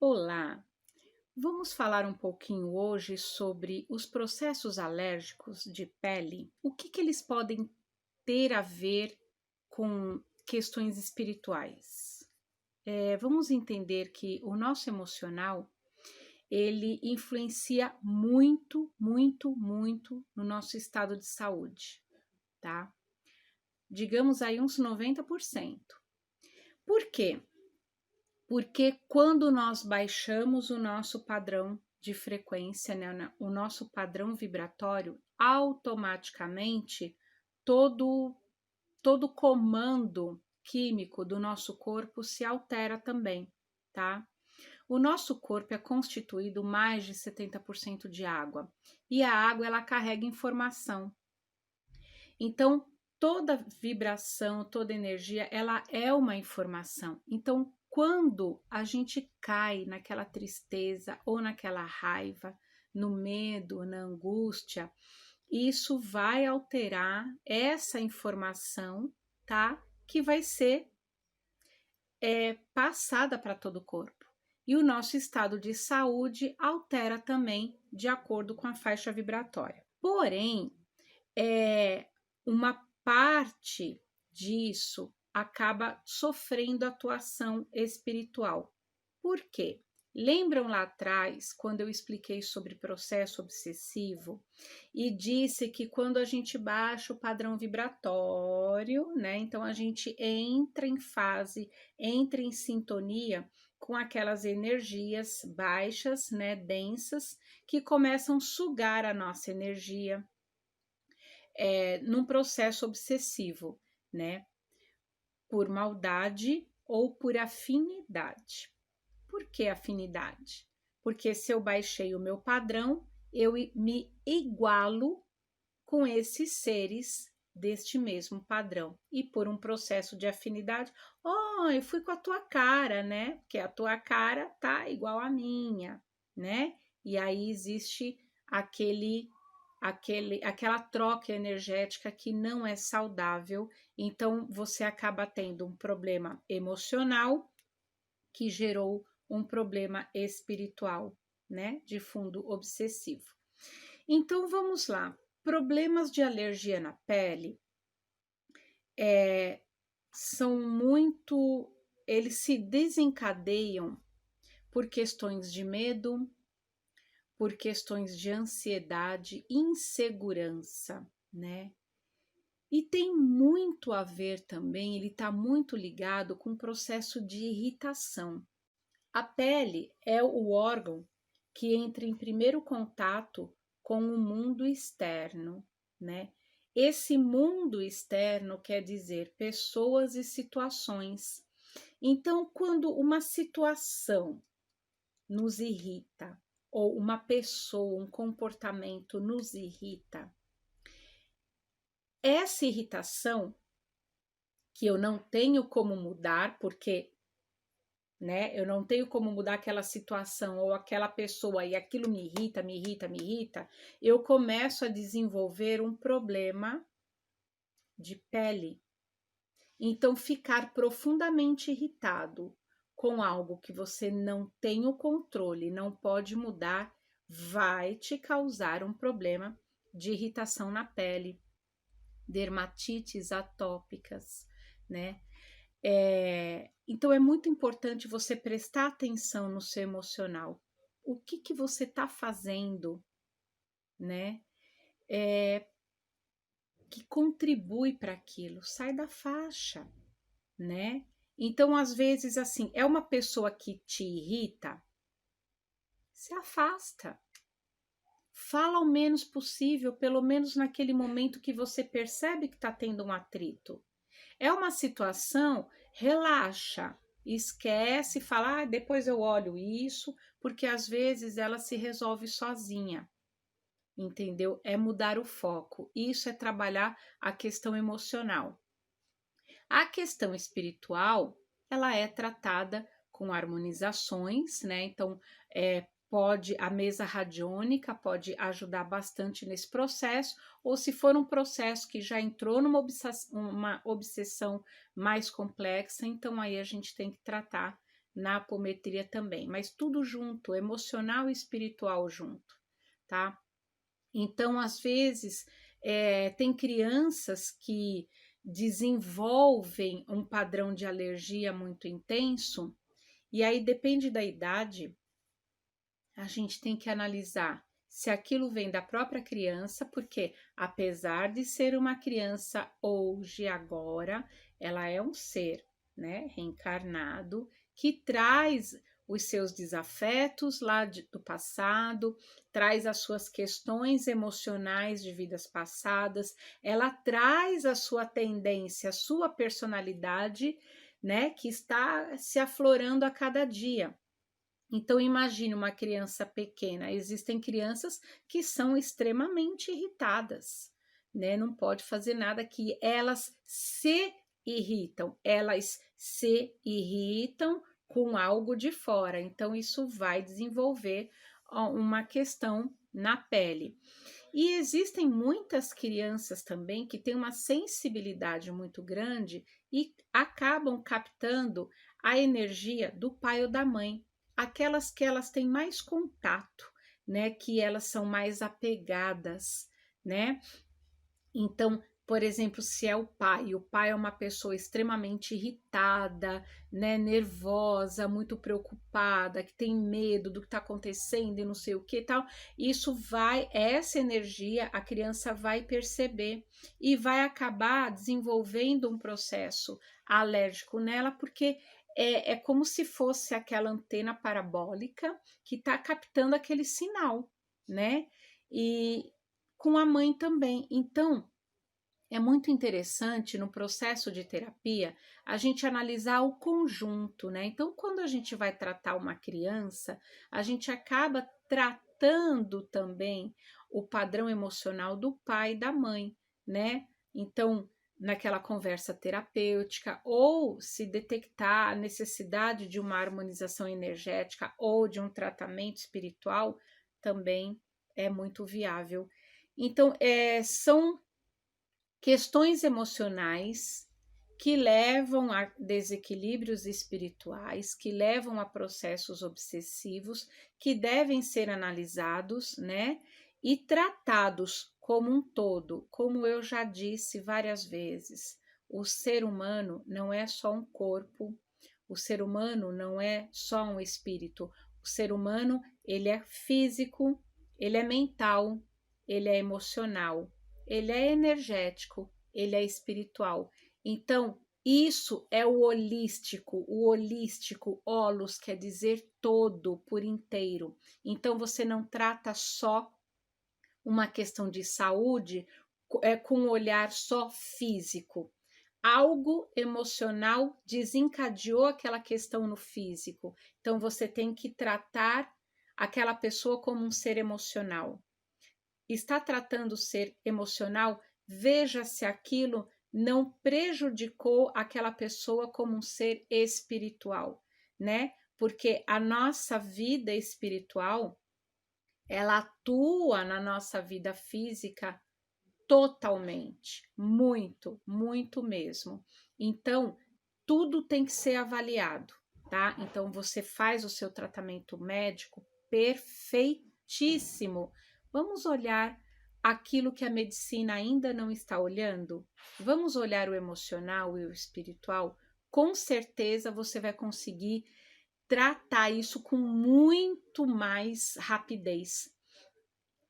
Olá, vamos falar um pouquinho hoje sobre os processos alérgicos de pele. O que eles podem ter a ver com questões espirituais? Vamos entender que o nosso emocional ele influencia muito, muito, muito no nosso estado de saúde, tá? Digamos aí uns 90%. Por quê? Porque quando nós baixamos o nosso padrão de frequência, né, o nosso padrão vibratório, automaticamente todo todo comando químico do nosso corpo se altera também, tá? O nosso corpo é constituído mais de 70% de água, e a água ela carrega informação. Então, toda vibração, toda energia, ela é uma informação. Então, quando a gente cai naquela tristeza ou naquela raiva, no medo, na angústia, isso vai alterar essa informação, tá? Que vai ser passada para todo o corpo. E o nosso estado de saúde altera também de acordo com a faixa vibratória. Porém, uma parte disso acaba sofrendo atuação espiritual. Por quê? Lembram lá atrás, quando eu expliquei sobre processo obsessivo e disse que quando a gente baixa o padrão vibratório, né? Então a gente entra em fase, entra em sintonia com aquelas energias baixas, né, densas, que começam a sugar a nossa energia, num processo obsessivo, né? Por maldade ou por afinidade. Por que afinidade? Porque se eu baixei o meu padrão, eu me igualo com esses seres deste mesmo padrão. E por um processo de afinidade, eu fui com a tua cara, né? Porque a tua cara tá igual à minha, né? E aí existe aquela troca energética que não é saudável, então você acaba tendo um problema emocional que gerou um problema espiritual, né, de fundo obsessivo. Então vamos lá, problemas de alergia na pele são muito, eles se desencadeiam por questões de medo, por questões de ansiedade, insegurança, né? E tem muito a ver também, ele está muito ligado com o processo de irritação. A pele é o órgão que entra em primeiro contato com o mundo externo, né? Esse mundo externo quer dizer pessoas e situações. Então, quando uma situação nos irrita, ou uma pessoa, um comportamento nos irrita, essa irritação que eu não tenho como mudar, porque, né, eu não tenho como mudar aquela situação ou aquela pessoa e aquilo me irrita, me irrita, me irrita, eu começo a desenvolver um problema de pele. Então, ficar profundamente irritado com algo que você não tem o controle, não pode mudar, vai te causar um problema de irritação na pele, dermatites atópicas, né? Então é muito importante você prestar atenção no seu emocional. O que você está fazendo, né? Que contribui para aquilo. Sai da faixa, né? Então, às vezes, assim, é uma pessoa que te irrita, se afasta. Fala o menos possível, pelo menos naquele momento que você percebe que está tendo um atrito. É uma situação, relaxa, esquece, fala, depois eu olho isso, porque às vezes ela se resolve sozinha, entendeu? É mudar o foco, isso é trabalhar a questão emocional. A questão espiritual, ela é tratada com harmonizações, né? Então, a mesa radiônica pode ajudar bastante nesse processo, ou se for um processo que já entrou uma obsessão mais complexa, então aí a gente tem que tratar na apometria também, mas tudo junto, emocional e espiritual junto, tá? Então, às vezes, tem crianças que desenvolvem um padrão de alergia muito intenso, e aí depende da idade, a gente tem que analisar se aquilo vem da própria criança, porque apesar de ser uma criança hoje, agora, ela é um ser, né, reencarnado, que traz os seus desafetos lá do passado, traz as suas questões emocionais de vidas passadas, ela traz a sua tendência, a sua personalidade, né, que está se aflorando a cada dia. Então, imagine uma criança pequena. Existem crianças que são extremamente irritadas, né? Não pode fazer nada que elas se irritam com algo de fora. Então, isso vai desenvolver uma questão na pele. E existem muitas crianças também que têm uma sensibilidade muito grande e acabam captando a energia do pai ou da mãe, aquelas que elas têm mais contato, né, que elas são mais apegadas, né? Então, por exemplo, se é o pai é uma pessoa extremamente irritada, né, nervosa, muito preocupada, que tem medo do que está acontecendo e não sei o que e tal, essa energia a criança vai perceber e vai acabar desenvolvendo um processo alérgico nela, porque é como se fosse aquela antena parabólica que está captando aquele sinal, né? E com a mãe também. Então, é muito interessante no processo de terapia a gente analisar o conjunto, né? Então, quando a gente vai tratar uma criança, a gente acaba tratando também o padrão emocional do pai e da mãe, né? Então, naquela conversa terapêutica, ou se detectar a necessidade de uma harmonização energética ou de um tratamento espiritual, também é muito viável. Então, são questões emocionais que levam a desequilíbrios espirituais, que levam a processos obsessivos, que devem ser analisados, né? E tratados como um todo, como eu já disse várias vezes. O ser humano não é só um corpo, o ser humano não é só um espírito. O ser humano, ele é físico, ele é mental, ele é emocional, ele é energético, ele é espiritual. Então, isso é o holístico. O holístico, holos, quer dizer todo, por inteiro. Então, você não trata só uma questão de saúde com um olhar só físico. Algo emocional desencadeou aquela questão no físico. Então, você tem que tratar aquela pessoa como um ser emocional. Está tratando o ser emocional, veja se aquilo não prejudicou aquela pessoa como um ser espiritual, né? Porque a nossa vida espiritual, ela atua na nossa vida física totalmente, muito, muito mesmo. Então, tudo tem que ser avaliado, tá? Então, você faz o seu tratamento médico perfeitíssimo. Vamos olhar aquilo que a medicina ainda não está olhando? Vamos olhar o emocional e o espiritual? Com certeza você vai conseguir tratar isso com muito mais rapidez,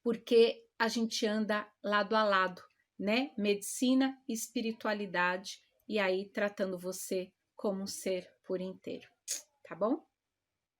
porque a gente anda lado a lado, né? Medicina e espiritualidade, e aí tratando você como um ser por inteiro, tá bom?